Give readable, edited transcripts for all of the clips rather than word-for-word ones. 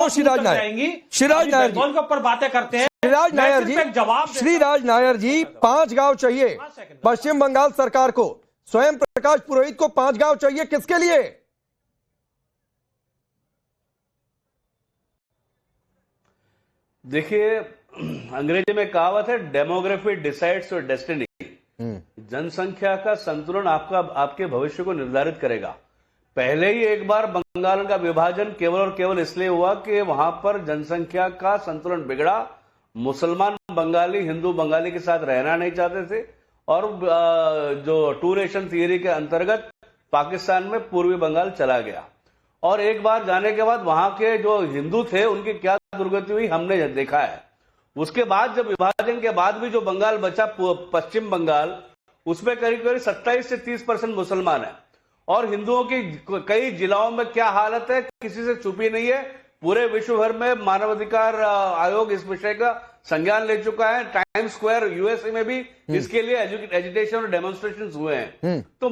श्रीराज नायर के ऊपर बातें करते हैं। श्रीराज नायर जी, श्रीराज नायर जी, 5 गांव चाहिए पश्चिम बंगाल सरकार को, स्वयं प्रकाश पुरोहित को 5 गांव चाहिए, किसके लिए? देखिए, अंग्रेजी में कहावत है, डेमोग्राफी डिसाइड्स योर डेस्टिनी। जनसंख्या का संतुलन आपके भविष्य को निर्धारित करेगा। पहले ही एक बार बंगाल का विभाजन केवल और केवल इसलिए हुआ कि वहां पर जनसंख्या का संतुलन बिगड़ा। मुसलमान बंगाली हिंदू बंगाली के साथ रहना नहीं चाहते थे और जो टू नेशन थियरी के अंतर्गत पाकिस्तान में पूर्वी बंगाल चला गया। और एक बार जाने के बाद वहां के जो हिंदू थे उनकी क्या दुर्गति हुई हमने देखा है। उसके बाद जब विभाजन के बाद भी जो बंगाल बचा पश्चिम बंगाल, उसमें करीब करीब 27 से 30% मुसलमान है और हिंदुओं की कई जिलाओं में क्या हालत है किसी से छुपी नहीं है। पूरे विश्व भर में मानवाधिकार आयोग इस विषय का संज्ञान ले चुका है। टाइम्स स्क्वायर यूएसए में भी इसके लिए एजिटेशन और डेमोन्स्ट्रेशन हुए हैं। तो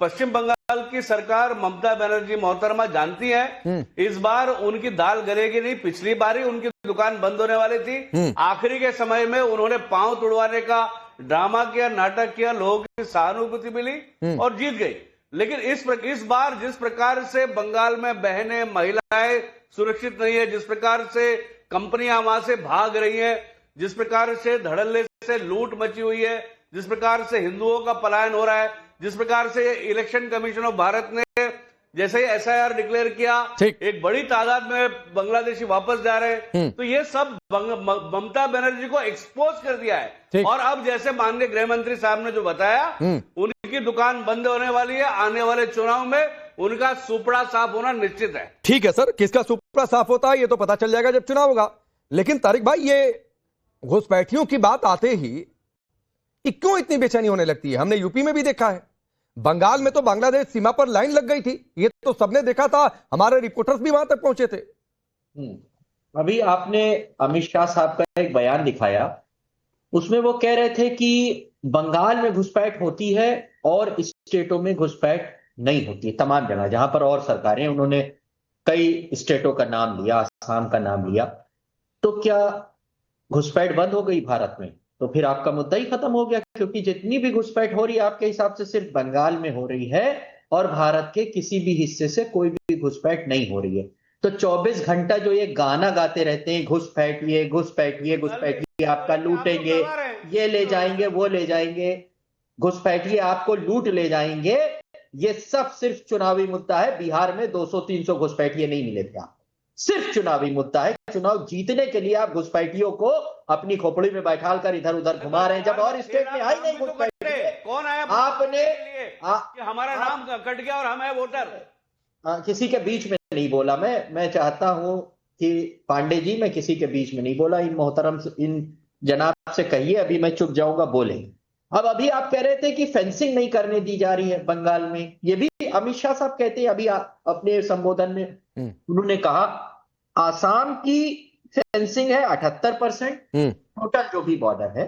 पश्चिम बंगाल की सरकार ममता बनर्जी मोहतरमा जानती है इस बार उनकी दाल गलेगी नहीं। पिछली बार ही उनकी दुकान बंद होने वाली थी, आखिरी के समय में उन्होंने पांव तुड़वाने का ड्रामा किया, नाटक किया, लोगों की सहानुभूति मिली और जीत गई। लेकिन इस बार जिस प्रकार से बंगाल में बहनें महिलाएं सुरक्षित नहीं है, जिस प्रकार से कंपनियां वहां से भाग रही हैं, जिस प्रकार से धड़ल्ले से लूट मची हुई है, जिस प्रकार से हिंदुओं का पलायन हो रहा है, जिस प्रकार से इलेक्शन कमीशन ऑफ भारत ने जैसे ही एसआईआर डिक्लेयर किया, एक बड़ी तादाद में बांग्लादेशी वापस जा रहे हैं, तो ये सब ममता बनर्जी को एक्सपोज कर दिया है। और अब जैसे माननीय गृह मंत्री साहब ने जो बताया, उनकी दुकान बंद होने वाली है, आने वाले चुनाव में उनका सुपड़ा साफ होना निश्चित है। ठीक है सर, किसका सुपड़ा साफ होता है ये तो पता चल जाएगा जब चुनाव होगा। लेकिन तारिक भाई, ये घुसपैठियों की बात आते ही क्यों इतनी बेचैनी होने लगती है? हमने यूपी में भी देखा है, बंगाल में तो बांग्लादेश सीमा पर लाइन लग गई थी, ये तो सबने देखा था, हमारे रिपोर्टर्स भी वहां तक पहुंचे थे। अभी आपने अमित शाह साहब का एक बयान दिखाया, उसमें वो कह रहे थे कि बंगाल में घुसपैठ होती है और स्टेटों में घुसपैठ नहीं होती। तमाम जगह जहां पर और सरकारें, उन्होंने कई स्टेटों का नाम लिया, आसाम का नाम लिया। तो क्या घुसपैठ बंद हो गई भारत में? तो फिर आपका मुद्दा ही खत्म हो गया, क्योंकि जितनी भी घुसपैठ हो रही है आपके हिसाब से सिर्फ बंगाल में हो रही है और भारत के किसी भी हिस्से से कोई भी घुसपैठ नहीं हो रही है। तो 24 घंटा जो ये गाना गाते रहते हैं, घुसपैठिए घुसपैठिए घुसपैठिए, आपका लूटेंगे, ये ले जाएंगे वो ले जाएंगे, घुसपैठिए आपको लूट ले जाएंगे, ये सब सिर्फ चुनावी मुद्दा है। बिहार में 200-300 घुसपैठिए नहीं मिले थे। आप सिर्फ चुनावी मुद्दा है। चुनाव जीतने के लिए आप घुसपैठियों को अपनी खोपड़ी में बैठाल कर इधर उधर घुमा रहे हैं, जब और स्टेट में आई नहीं घुसपैठिए। कौन आया आपने कि हमारा नाम कट गया और हम है वोटर? किसी के बीच में नहीं बोला। मैं चाहता हूं कि पांडे जी, मैं किसी के बीच में नहीं बोला। इन मोहतरम इन जनाब से कहिए, अभी मैं चुप जाऊंगा, बोलेंगे। अब अभी आप कह रहे थे कि फेंसिंग नहीं करने दी जा रही है बंगाल में, ये भी अमित शाह साहब कहते हैं। अभी अपने संबोधन में उन्होंने कहा आसाम की फेंसिंग है 78% टोटल जो भी बॉर्डर है,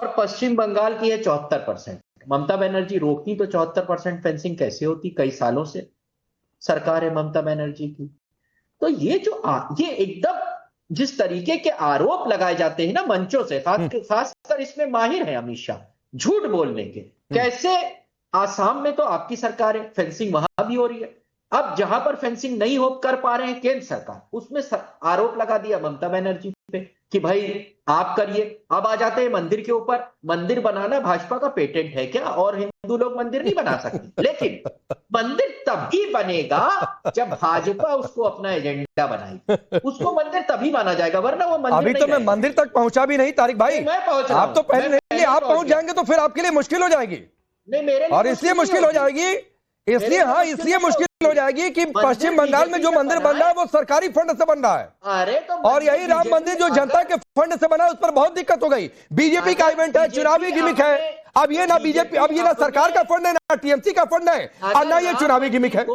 और पश्चिम बंगाल की है 74%। ममता बनर्जी रोकती तो 74% फेंसिंग कैसे होती? कई सालों से सरकार है ममता बनर्जी की। तो ये जो ये एकदम जिस तरीके के आरोप लगाए जाते हैं ना मंचों से, खासकर इसमें माहिर है अमित शाह झूठ बोलने के। कैसे आसाम में तो आपकी सरकार है, फेंसिंग वहां भी हो रही है। अब जहां पर फेंसिंग नहीं हो कर पा रहे हैं केंद्र सरकार, उसमें आरोप लगा दिया ममता बनर्जी पे कि भाई आप करिए। अब आ जाते हैं मंदिर के ऊपर। मंदिर बनाना भाजपा का पेटेंट है क्या? और हिंदू लोग मंदिर नहीं बना सकते। लेकिन मंदिर तभी बनेगा जब भाजपा उसको अपना एजेंडा बनाएगी, उसको मंदिर तभी माना जाएगा, वरना वो मंदिर अभी तो मैं मंदिर तक पहुंचा भी नहीं तारिक भाई। मैं पहुंच रहा हूं। आप तो पहले आप पहुंच जाएंगे तो फिर आपके लिए मुश्किल हो जाएगी। नहीं, मेरे और इसलिए मुश्किल हो जाएगी, इसलिए मुश्किल हो जाएगी कि पश्चिम बंगाल में जो मंदिर बन रहा है वो सरकारी फंड से बन रहा है। अरे तो और यही राम मंदिर जो जनता के फंड से बना है उस पर बहुत दिक्कत हो गई। बीजेपी का इवेंट है, चुनावी गिमिक है। अब ये ना बीजेपी, अब ये ना सरकार का फंड है, ना टीएमसी का फंड है, और ना ये चुनावी गिमिक है।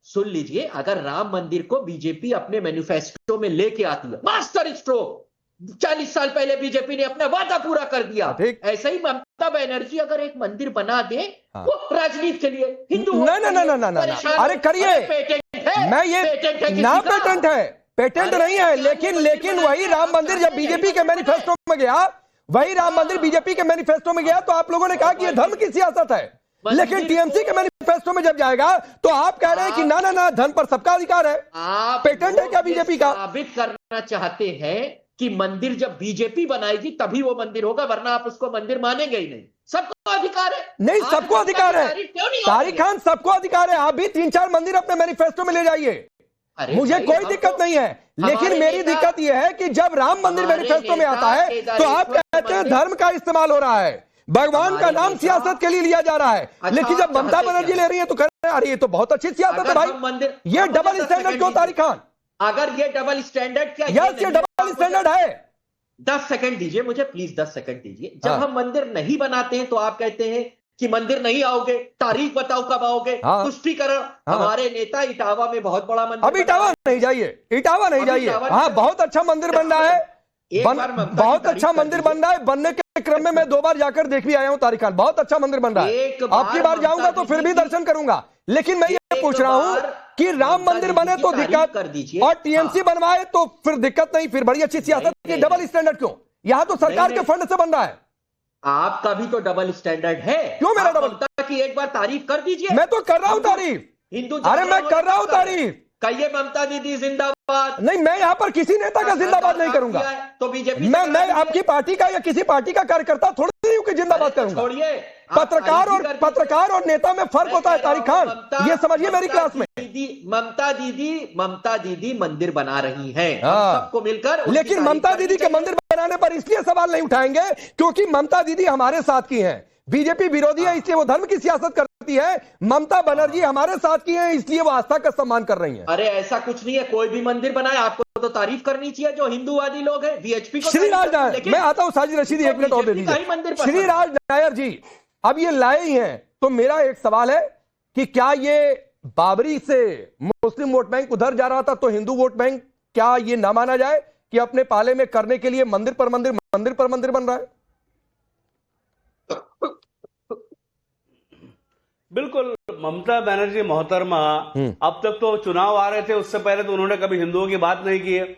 सुन लीजिए, अगर राम मंदिर को बीजेपी अपने मैनिफेस्टो में लेके आती है, मास्टर स्ट्रोक, 40 साल पहले बीजेपी ने अपना वादा पूरा कर दिया। ऐसे ही ममता बनर्जी अगर एक मंदिर बना दे वो राजनीति के लिए हिंदू ना, अरे करिए, मैं ये ना पेटेंट है, पेटेंट नहीं है, लेकिन वही राम मंदिर जब बीजेपी के मैनिफेस्टो में गया, वही राम मंदिर बीजेपी के मैनिफेस्टो में गया तो आप लोगों ने कहा कि यह धर्म की सियासत है। लेकिन टीएमसी के मैनिफेस्टो में जब जाएगा तो आप कह रहे हैं कि ना ना ना, धर्म पर सबका अधिकार है। आप पेटेंट है क्या बीजेपी का? साबित करना चाहते हैं कि मंदिर जब बीजेपी बनाएगी तभी वो मंदिर होगा, वरना आप उसको मंदिर मानेंगे ही नहीं। सबको अधिकार है। नहीं, सबको अधिकार है तारिक खान, सबको अधिकार है। आप भी 3-4 मंदिर अपने मैनिफेस्टो में ले जाइए, मुझे कोई दिक्कत नहीं है। लेकिन मेरी दिक्कत यह है कि जब राम मंदिर मैनिफेस्टो में आता है तो आप कहते हैं धर्म का इस्तेमाल हो रहा है, भगवान का नाम सियासत के लिए लिया जा रहा है। लेकिन जब ममता बनर्जी ले रही है तो कह रहे हैं अरे ये तो बहुत अच्छी सियासत है भाई। मंदिर ये डबल स्टैंडर्ड क्यों तारिक खान? अगर ये डबल स्टैंडर्ड क्या? यस, ये डबल स्टैंडर्ड है। 10 सेकंड दीजिए मुझे, प्लीज 10 सेकंड दीजिए। जब हम मंदिर नहीं बनाते हैं तो आप कहते हैं कि मंदिर नहीं आओगे, तारीख बताओ कब आओगे। तुष्टीकरण, हमारे नेता इटावा में बहुत बड़ा मंदिर। अब इटावा नहीं जाइए, इटावा नहीं जाइए। हाँ, बहुत अच्छा मंदिर बन रहा है, बहुत अच्छा मंदिर बन रहा है। बनने के क्रम में मैं 2 बार जाकर देख भी आया हूं तारिक खान, बहुत अच्छा मंदिर बन रहा है। आपकी बार जाऊंगा तो फिर भी दर्शन करूंगा। लेकिन मैं ये पूछ रहा हूं कि राम मंदिर बने तो दिक्कत कर दीजिए और टीएमसी बनवाए तो फिर दिक्कत नहीं, फिर बड़ी अच्छी सियासत की। डबल स्टैंडर्ड क्यों? यहां तो सरकार के फंड से बन रहा है। आपका भी तो डबल स्टैंडर्ड है। क्यों मेरा डबल? ममता की एक बार तारीफ कर दीजिए। मैं तो कर रहा हूं तारीफ, हिंदू, अरे मैं कर रहा हूं तारीफ। कहिए ममता दीदी जिंदाबाद। नहीं, मैं यहां पर किसी नेता का जिंदाबाद नहीं करूंगा। तो बीजेपी मैं आपकी पार्टी का या किसी पार्टी का कार्यकर्ता थोड़ी नहीं हूं कि जिंदाबाद करूंगा। छोड़िए, पत्रकार और नेता में फर्क होता है तारिक खान, ये समझिए मेरी क्लास में। ममता दीदी मंदिर बना रही हैं, हम सबको मिलकर। लेकिन ममता दीदी के मंदिर बनाने पर इसलिए सवाल नहीं उठाएंगे क्योंकि ममता दीदी हमारे साथ की हैं। बीजेपी विरोधी है इसलिए वो धर्म की सियासत करती है। ममता बनर्जी हमारे साथ की हैं इसलिए वो आस्था का सम्मान कर रही हैं। अरे ऐसा कुछ नहीं है, कोई भी मंदिर बनाए आपको तो तारीफ करनी चाहिए। जो हिंदूवादी लोग हैं, वीएचपी को। श्रीराज नायर, मैं आता हूं, साजिद रशीदी 1 मिनट और दे दीजिए। श्रीराज नायर जी अब ये लाए ही हैं, तो मेरा एक सवाल है कि क्या ये बाबरी से मुस्लिम वोट बैंक उधर जा रहा था तो हिंदू वोट बैंक, क्या ये ना माना जाए कि अपने पाले में करने के लिए मंदिर पर मंदिर बन रहा है? बिल्कुल, ममता बनर्जी मोहतरमा अब तक तो चुनाव आ रहे थे, उससे पहले तो उन्होंने कभी हिंदुओं की बात नहीं की है।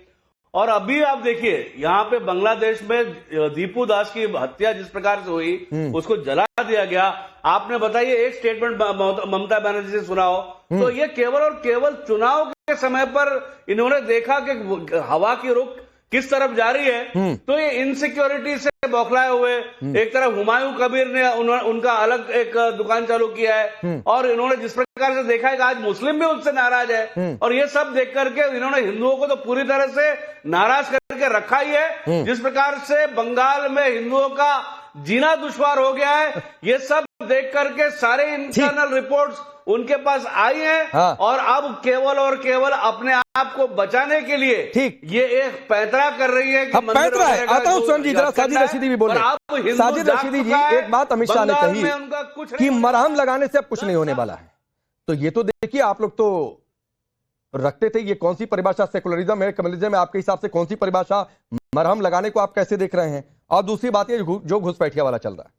और अभी आप देखिए यहाँ पे बांग्लादेश में दीपू दास की हत्या जिस प्रकार से हुई, उसको जला दिया गया। आपने बताइए एक स्टेटमेंट ममता बनर्जी से सुना हो तो ये केवल और केवल चुनाव के समय पर इन्होंने देखा कि हवा की रुख किस तरफ जा रही है, तो ये इनसिक्योरिटी से बौखलाए हुए एक तरफ हुमायूं कबीर ने उनका अलग एक दुकान चालू किया है, और इन्होंने जिस प्रकार से देखा है कि आज मुस्लिम भी उनसे नाराज है, और ये सब देख करके इन्होंने हिंदुओं को तो पूरी तरह से नाराज करके रखा ही है। जिस प्रकार से बंगाल में हिंदुओं का जीना दुश्वार हो गया है, ये सब देख करके सारे इंटरनल रिपोर्ट्स उनके पास आई हैं। हाँ। और अब केवल और केवल अपने आप को बचाने के लिए ठीक ये एक पैंतरा कर रही है कि पैंतरा है। आता हूं स्वयं जी, जरा साजिद रशीदी भी बोले। साजिद रशीदी जी, एक बात अमित शाह ने कही कि मरहम लगाने से अब कुछ नहीं होने वाला है, तो ये तो देखिए आप लोग तो रखते थे, ये कौन सी परिभाषा सेकुलरिज्म है, कम्युनिज्म है? आपके हिसाब से कौन सी परिभाषा? मरहम लगाने को आप कैसे देख रहे हैं? और दूसरी बात ये जो घुसपैठिया वाला चल रहा है।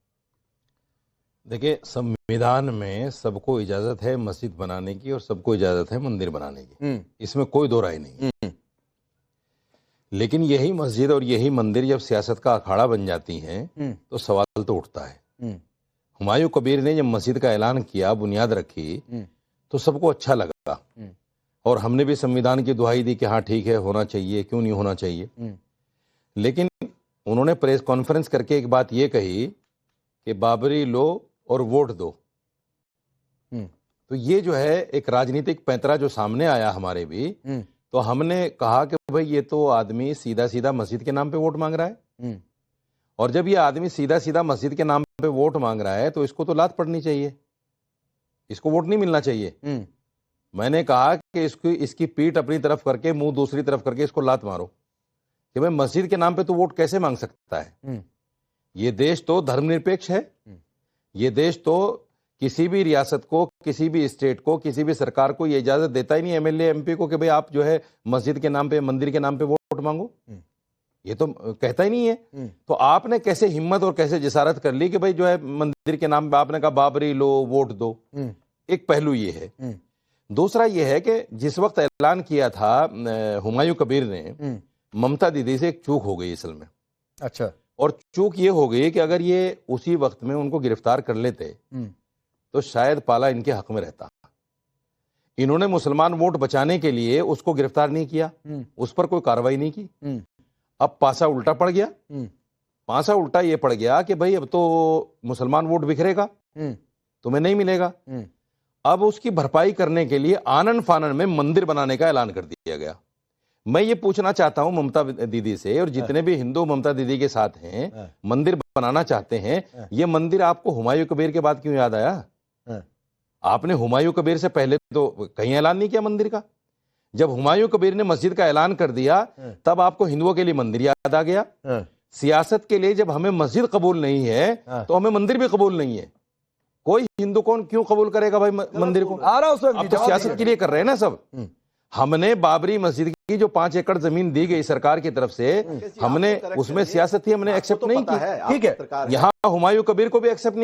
देखिए, संविधान में सबको इजाजत है मस्जिद बनाने की और सबको इजाजत है मंदिर बनाने की, इसमें कोई दो राय नहीं। लेकिन यही मस्जिद और यही मंदिर जब सियासत का अखाड़ा बन जाती हैं तो सवाल तो उठता है। हुमायूं कबीर ने जब मस्जिद का ऐलान किया, बुनियाद रखी, तो सबको अच्छा लगा और हमने भी संविधान की दुहाई दी कि हाँ ठीक है, होना चाहिए, क्यों नहीं होना चाहिए। लेकिन उन्होंने प्रेस कॉन्फ्रेंस करके एक बात ये कही कि बाबरी लो और वोट दो। तो ये जो है एक राजनीतिक पैंतरा जो सामने आया हमारे भी, तो हमने कहा कि भाई ये तो आदमी सीधा सीधा मस्जिद के नाम पे वोट मांग रहा है, और जब ये आदमी सीधा सीधा मस्जिद के नाम पे वोट मांग रहा है तो इसको तो लात पड़नी चाहिए, इसको वोट नहीं मिलना चाहिए। मैंने कहा कि इसकी पीठ अपनी तरफ करके मुंह दूसरी तरफ करके इसको लात मारो कि भाई मस्जिद के नाम पे तो वोट कैसे मांग सकता है। ये देश तो धर्मनिरपेक्ष है, ये देश तो किसी भी रियासत को, किसी भी स्टेट को, किसी भी सरकार को ये इजाजत देता ही नहीं एमएलए एमपी को कि भाई आप जो है मस्जिद के नाम पे, मंदिर के नाम पे वोट मांगो, ये तो कहता ही नहीं है। तो आपने कैसे हिम्मत और कैसे जिसारत कर ली कि भाई जो है मंदिर के नाम पे आपने कहा बाबरी लो वोट दो। एक पहलू ये है। दूसरा ये है कि जिस वक्त ऐलान किया था हुमायूं कबीर ने, ममता दीदी से एक चूक हो गई असल में। अच्छा। और चूक ये हो गई कि अगर ये उसी वक्त में उनको गिरफ्तार कर लेते तो शायद पाला इनके हक में रहता। इन्होंने मुसलमान वोट बचाने के लिए उसको गिरफ्तार नहीं किया, उस पर कोई कार्रवाई नहीं की। अब पासा उल्टा पड़ गया। पासा उल्टा ये पड़ गया कि भाई अब तो मुसलमान वोट बिखरेगा, तुम्हें नहीं मिलेगा। अब उसकी भरपाई करने के लिए आनन फानन में मंदिर बनाने का ऐलान कर दिया गया। मैं ये पूछना चाहता हूं ममता दीदी से, और जितने भी हिंदू ममता दीदी के साथ हैं, मंदिर बनाना चाहते हैं, ये मंदिर आपको हुमायूं कबीर के बाद क्यों याद आया? आपने हुमायूं कबीर से पहले तो कहीं ऐलान नहीं किया मंदिर का। जब हुमायूं कबीर ने मस्जिद का ऐलान कर दिया तब आपको हिंदुओं के लिए मंदिर याद आ गया। सियासत के लिए जब हमें मस्जिद कबूल नहीं है तो हमें मंदिर भी कबूल नहीं है। कोई हिंदू क्यों कबूल करेगा भाई मंदिर को? आ रहा उस वक्त आप तो सियासत के लिए कर रहे हैं ना सब। हमने बाबरी मस्जिद की जो 5 एकड़ जमीन दी गई सरकार की तरफ से, हमने उसमें सियासत ही हमने एक्सेप्ट नहीं की। ठीक है, यहाँ हुमायूं कबीर को भी एक्सेप्ट नहीं